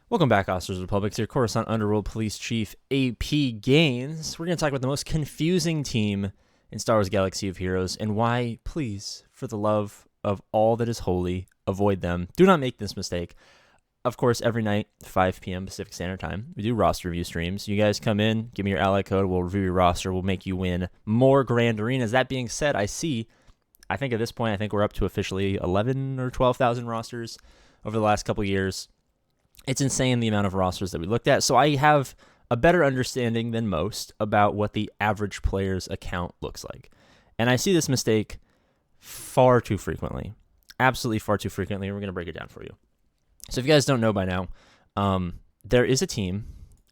Welcome back, Officers of the Republic. It's your Coruscant Underworld Police Chief, APGAINS. We're going to talk about the most confusing team in Star Wars Galaxy of Heroes and why, please, for the love of all that is holy, avoid them. Do not make this mistake. Of course, every night, 5 p.m. Pacific Standard Time, we do roster review streams. You guys come in, give me your ally code, we'll review your roster, we'll make you win more Grand Arenas. That being said, I think at this point, we're up to officially 11 or 12,000 rosters over the last couple years. It's insane the amount of rosters that we looked at. So I have a better understanding than most about what the average player's account looks like. And I see this mistake far too frequently. Absolutely far too frequently. We're going to break it down for you. So if you guys don't know by now, there is a team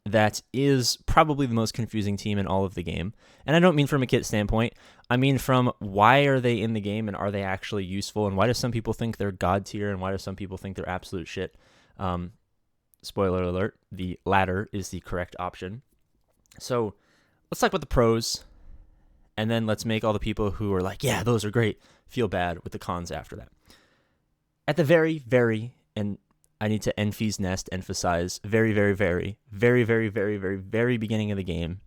that is probably the most confusing team in all of the game. And I don't mean from a kit standpoint. I mean from why are they in the game and are they actually useful? And why do some people think they're god tier and why do some people think they're absolute shit? Spoiler alert, the latter is the correct option. So let's talk about the pros, and then let's make all the people who are like, yeah, those are great, feel bad with the cons after that. At the very, and I need to emphasize, very beginning of the game,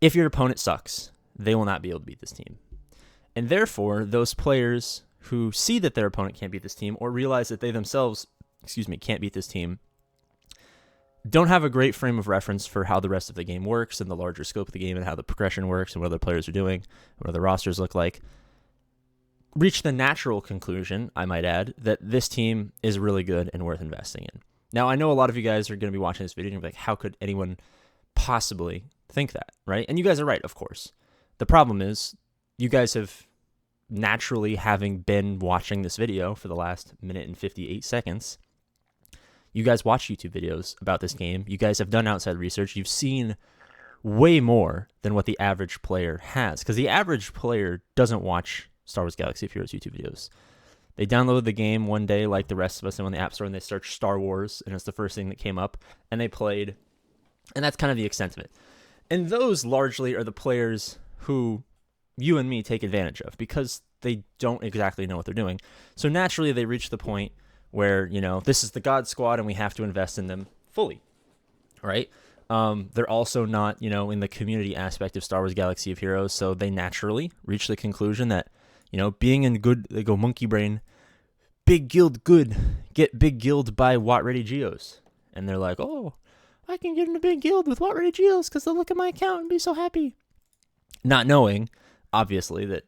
if your opponent sucks, they will not be able to beat this team. And therefore, those players who see that their opponent can't beat this team or realize that they themselves, can't beat this team, don't have a great frame of reference for how the rest of the game works and the larger scope of the game and how the progression works and what other players are doing, what other rosters look like, reach the natural conclusion, I might add, that this team is really good and worth investing in. Now, I know a lot of you guys are going to be watching this video and you're like, how could anyone possibly think that, right? And you guys are right, of course. The problem is, you guys have naturally, having been watching this video for the last minute and 58 seconds, you guys watch YouTube videos about this game. You guys have done outside research. You've seen way more than what the average player has, because the average player doesn't watch Star Wars Galaxy of Heroes YouTube videos. They download the game one day like the rest of us and on the App Store, and they search Star Wars, and it's the first thing that came up, and they played, and that's kind of the extent of it. And those largely are the players who you and me take advantage of because they don't exactly know what they're doing. So naturally, they reach the point where, this is the God Squad and we have to invest in them fully, right? They're also not, in the community aspect of Star Wars Galaxy of Heroes, so they naturally reach the conclusion that, being in good, they go monkey brain, big guild good, get big guild by Watt Ready Geos. And they're like, oh, I can get in a big guild with Watt Ready Geos because they'll look at my account and be so happy. Not knowing, obviously, that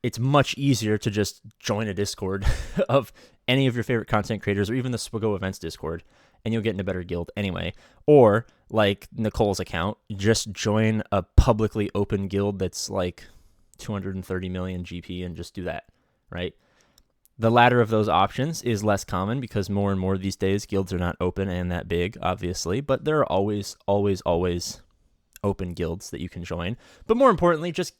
it's much easier to just join a Discord of any of your favorite content creators or even the SWGOH events Discord, and you'll get in a better guild anyway. Or, like Nicole's account, just join a publicly open guild that's like 230 million GP and just do that, right? The latter of those options is less common because more and more these days guilds are not open and that big, obviously, but there are always open guilds that you can join. But more importantly, just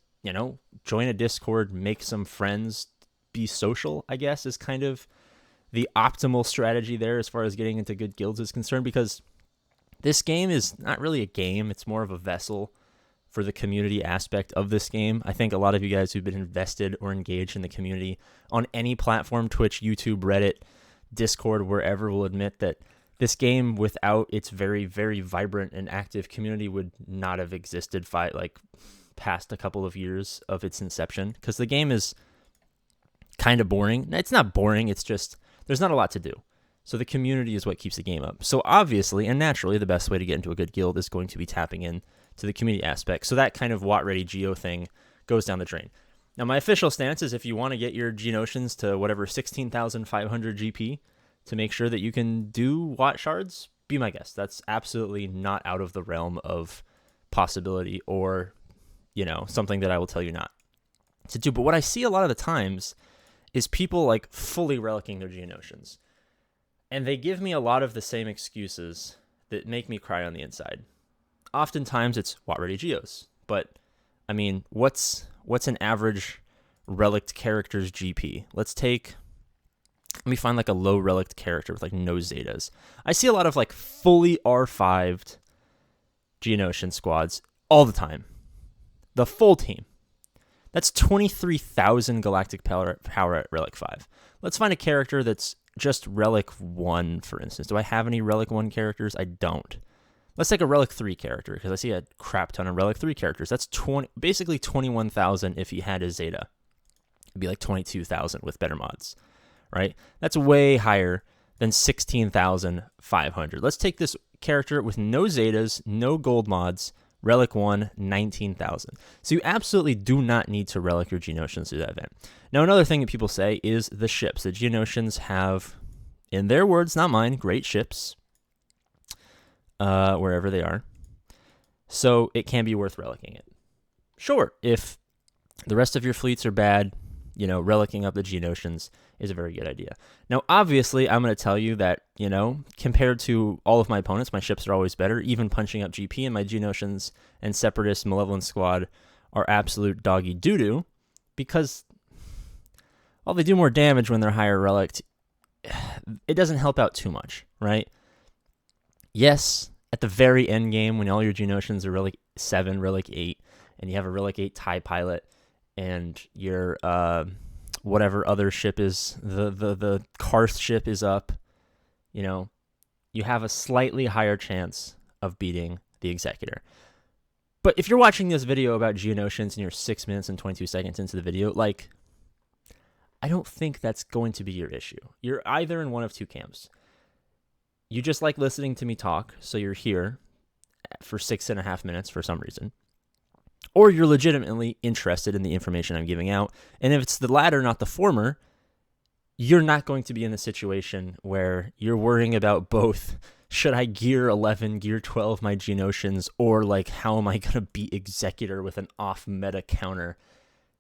join a Discord, make some friends, be social, I guess, is kind of the optimal strategy there as far as getting into good guilds is concerned, because this game is not really a game. It's more of a vessel for the community aspect of this game. I think a lot of you guys who've been invested or engaged in the community on any platform, Twitch, YouTube, Reddit, Discord, wherever, will admit that this game without its very, very vibrant and active community would not have existed past a couple of years of its inception, because the game is kind of boring. It's not boring, it's just there's not a lot to do. So the community is what keeps the game up. So obviously and naturally, the best way to get into a good guild is going to be tapping in to the community aspect. So that kind of Watt Ready Geo thing goes down the drain. Now, my official stance is if you want to get your Geonosians to whatever 16,500 GP to make sure that you can do Watt shards, be my guest. That's absolutely not out of the realm of possibility or something that I will tell you not to do. But what I see a lot of the times is people fully relicking their Geonosians. And they give me a lot of the same excuses that make me cry on the inside. Oftentimes it's Watt Ready Geos. But, I mean, what's an average relict character's GP? Let me find a low relict character with no Zetas. I see a lot of fully R5'd Geonosian squads all the time. The full team. That's 23,000 galactic power at Relic 5. Let's find a character that's just Relic 1, for instance. Do I have any Relic 1 characters? I don't. Let's take a Relic 3 character, because I see a crap ton of Relic 3 characters. That's basically 21,000 if you had a Zeta. It'd be like 22,000 with better mods, right? That's way higher than 16,500. Let's take this character with no Zetas, no gold mods, Relic 1, 19,000. So you absolutely do not need to Relic your Geonosians through that event. Now, another thing that people say is the ships. The Geonosians have, in their words, not mine, great ships. Wherever they are. So it can be worth relicking it. Sure, if the rest of your fleets are bad, relicking up the Geonosians is a very good idea. Now, obviously, I'm going to tell you that, compared to all of my opponents, my ships are always better. Even punching up GP, and my Geonosians and Separatist Malevolent Squad are absolute doggy doo-doo, because while they do more damage when they're higher relicked, it doesn't help out too much, right? Yes, at the very end game, when all your Geonosians are Relic 7, Relic 8, and you have a Relic 8 TIE pilot, and your whatever other ship is, the Karth ship is up, you have a slightly higher chance of beating the Executor. But if you're watching this video about Geonosians and you're 6 minutes and 22 seconds into the video, I don't think that's going to be your issue. You're either in one of two camps. You just like listening to me talk, so you're here for 6.5 minutes for some reason. Or you're legitimately interested in the information I'm giving out. And if it's the latter, not the former, you're not going to be in the situation where you're worrying about both, should I gear 11, gear 12 my Geonosians, or how am I going to beat Executor with an off-meta counter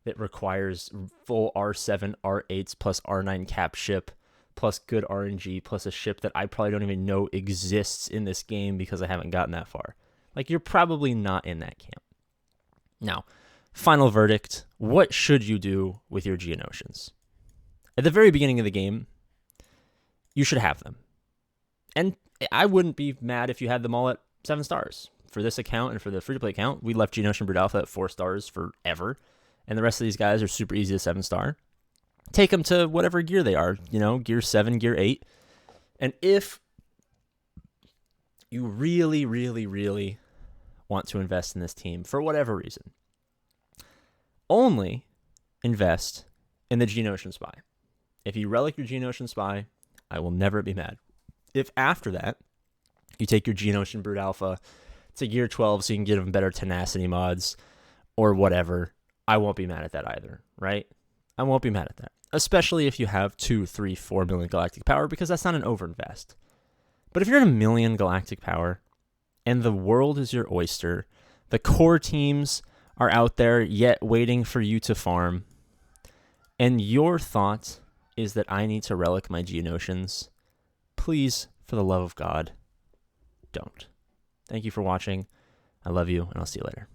that requires full R7, R8s plus R9 cap ship, plus good RNG, plus a ship that I probably don't even know exists in this game because I haven't gotten that far. You're probably not in that camp. Now, final verdict, what should you do with your Geonosians? At the very beginning of the game, you should have them. And I wouldn't be mad if you had them all at 7 stars. For this account and for the free-to-play account, we left Geonosian Brood Alpha at 4 stars forever, and the rest of these guys are super easy to 7-star. Take them to whatever gear they are, gear 7, gear 8. And if you really, really, really want to invest in this team for whatever reason, only invest in the Geonosian Spy. If you relic your Geonosian Spy, I will never be mad. If after that, you take your Geonosian Brood Alpha to gear 12 so you can get them better tenacity mods or whatever, I won't be mad at that either, right? I won't be mad at that. Especially if you have 2, 3, 4 million galactic power, because that's not an overinvest. But if you're at 1 million galactic power and the world is your oyster, the core teams are out there yet waiting for you to farm, and your thought is that I need to relic my Geonosians, please, for the love of God, don't. Thank you for watching. I love you, and I'll see you later.